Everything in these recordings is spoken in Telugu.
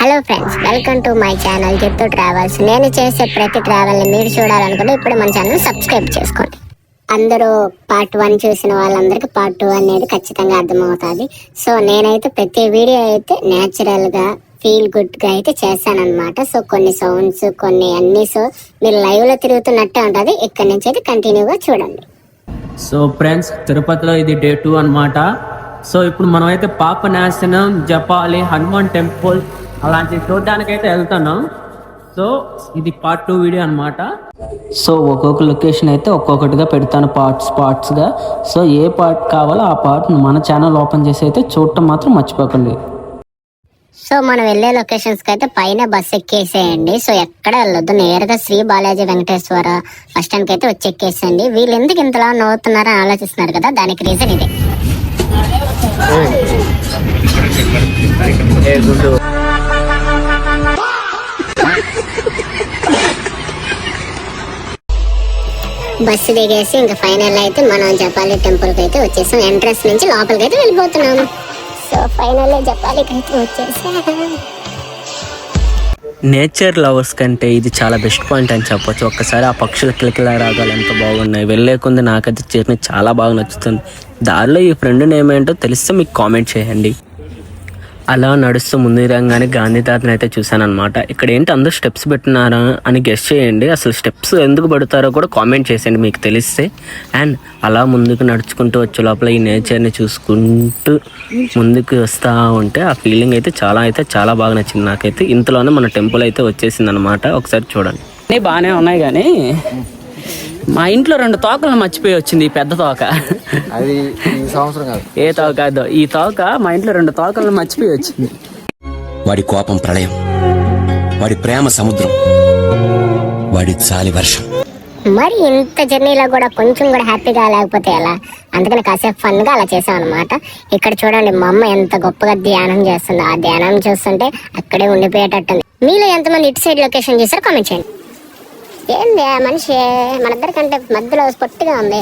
Hello friends, welcome to my channel Jittu travels. నేను చేసే ప్రతి ట్రావెల్ని మీరు చూడాలనుకుంటే ఇప్పుడు మన ఛానల్ సబ్స్క్రైబ్ చేసుకోండి. అందరూ పార్ట్ 1 చూసిన వాళ్ళందరికీ పార్ట్ 2 అనేది ఖచ్చితంగా అర్థమవుతుంది. సో నేనైతే ప్రతి వీడియో అయితే న్యాచురల్గా ఫీల్ గుడ్గా అయితే చేశానన్నమాట. సో కొన్ని సౌండ్స్ కొన్ని అన్ని సో మీరు లైవ్లో తిరుగుతున్నట్టే ఉంటుంది. ఇక్కడి నుంచి అయితే కంటిన్యూగా చూడండి. సో ఫ్రెండ్స్, తిరుపతిలో ఇది డే 2 అన్నమాట. సో ఇప్పుడు మనం అయితే పాపనాశనం, జపాలి, హనుమాన్ టెంపుల్ అలాంటివి చూడడానికైతే వెళ్తున్నాం. సో ఇది పార్ట్ 2 వీడియో అనమాట. సో ఒక్కొక్క లొకేషన్ అయితే ఒక్కొక్కటిగా పెడతాను పార్ట్స్గా. సో ఏ పార్ట్ కావాలో ఆ పార్ట్ మన ఛానల్ ఓపెన్ చేసి అయితే చూడటం మాత్రం మర్చిపోకండి. సో మనం వెళ్ళే లొకేషన్స్కి అయితే పైన బస్ ఎక్కేసేయండి. సో ఎక్కడ వెళ్ళొద్దు, నేరుగా శ్రీ బాలాజీ వెంకటేశ్వర బస్ స్టాండ్కి అయితే వచ్చి ఎక్కేసేయండి. వీళ్ళు ఎందుకు ఇంతలా నవ్వుతున్నారని ఆలోచిస్తున్నారు కదా, దానికి రీజన్ ఇదే. బస్సు దిగేసి ఇంకా ఫైనల్ అయితే మనం జపాలి టెంపుల్కి అయితే వచ్చేసాం. ఎంట్రన్స్ నుంచి లోపలికి అయితే వెళ్ళిపోతున్నాము. సో ఫైనల్ జపాలికి అయితే వచ్చేసాం. నేచర్ లవర్స్ కంటే ఇది చాలా బెస్ట్ పాయింట్ అని చెప్పొచ్చు. ఒక్కసారి ఆ పక్షుల కిలకిల రాగాలు ఎంత బాగున్నాయి. వెళ్ళే కొంది నాకైతే జర్నీ చాలా బాగా నచ్చుతుంది. దారిలో ఈ ఫ్రెండ్ నేమ్ ఏంటో తెలిస్తే మీకు కామెంట్ చేయండి. అలా నడుస్తూ ముందు రంగానే గాంధీ తాతని అయితే చూశాను అనమాట. ఇక్కడ ఏంటి అందరూ స్టెప్స్ పెట్టినారా అని గెస్ చేయండి. అసలు స్టెప్స్ ఎందుకు పెడతారో కూడా కామెంట్ చేసేయండి మీకు తెలిస్తే. అండ్ అలా ముందుకు నడుచుకుంటూ వచ్చే లోపల ఈ నేచర్ని చూసుకుంటూ ముందుకు వస్తూ ఉంటే ఆ ఫీలింగ్ అయితే చాలా బాగా నచ్చింది నాకైతే. ఇంతలోనే మన టెంపుల్ అయితే వచ్చేసింది అనమాట. ఒకసారి చూడండి. అన్నీ బాగానే ఉన్నాయి కానీ మా ఇంట్లో 2 తోకలను మర్చిపోయి వచ్చింది. ఈ పెద్ద తోక అది ఈ సంవత్సరం కాదు, ఏ తోక కాదు, ఈ తోక మా ఇంట్లో 2 తోకలను మర్చిపోయి వచ్చింది. వాడి కోపం ప్రళయం, వాడి ప్రేమ సముద్రం, వాడి చాలి వర్షం. మరి ఇంత జర్నీలో కూడా కొంచెం కూడా హ్యాపీగా లేకపోతే ఎలా? అందుకని కాసేపు ఫన్గా అలా చేసాం అనమాట. ఇక్కడ చూడండి, మా అమ్మ ఎంత గొప్పగా ధ్యానం చేస్తుంది. ఆ ధ్యానం చూస్తుంటే అక్కడే ఉండిపోయేటట్టుంది. మీలో ఎంతమంది ఇటు సైడ్ లొకేషన్ చూసారో కామెంట్ చేయండి. ఏంది ఆ మనిషి మన ఇద్దరికంటే మధ్యలో పొట్టిగా ఉంది.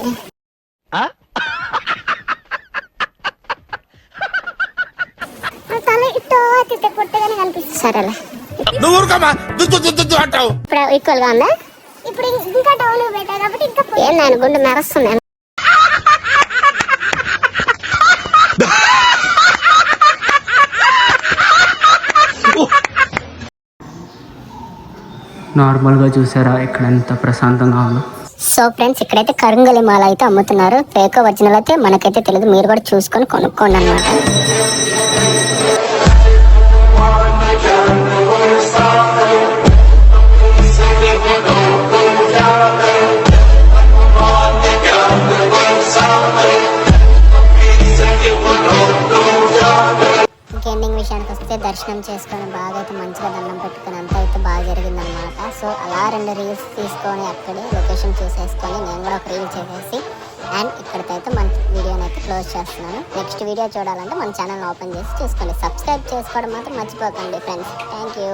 తల ఇట్టో తిట్టే పొట్టిగానే కనిపిస్తుంది. సరేలే, ఇప్పుడు ఈక్వల్ గా ఉందా? ఇప్పుడు ఇంకా డౌన్ పెట్టా కాబట్టి ఇంకా ఏంది ఆయన గుండె మెరుస్తుంది. నార్మల్గా చూసారా ఇక్కడ ఎంత ప్రశాంతంగా ఉందో. సో ఫ్రెండ్స్, ఇక్కడైతే కరుంగలి మాల అయితే అమ్ముతున్నారు. ఫేక్ ఒరిజినల్ అయితే మనకైతే తెలియదు, మీరు కూడా చూసుకొని కొనుక్కోండి అన్నమాట. ఎండింగ్ విషయానికి వస్తే దర్శనం చేసుకొని బాగా అయితే మంచిగా దండం పెట్టుకుని అంతా అయితే బాగా జరిగిందనమాట. సో అలా 2 రీల్స్ తీసుకొని అక్కడే లొకేషన్ చూసేసుకొని నేను కూడా ఒక రీల్ చేసేసి అండ్ ఇక్కడికైతే మన వీడియోని అయితే క్లోజ్ చేస్తున్నాను. నెక్స్ట్ వీడియో చూడాలంటే మన ఛానల్ ఓపెన్ చేసి చూసుకోండి. సబ్స్క్రైబ్ చేసుకోవడం మాత్రం మర్చిపోకండి ఫ్రెండ్స్. Thank you.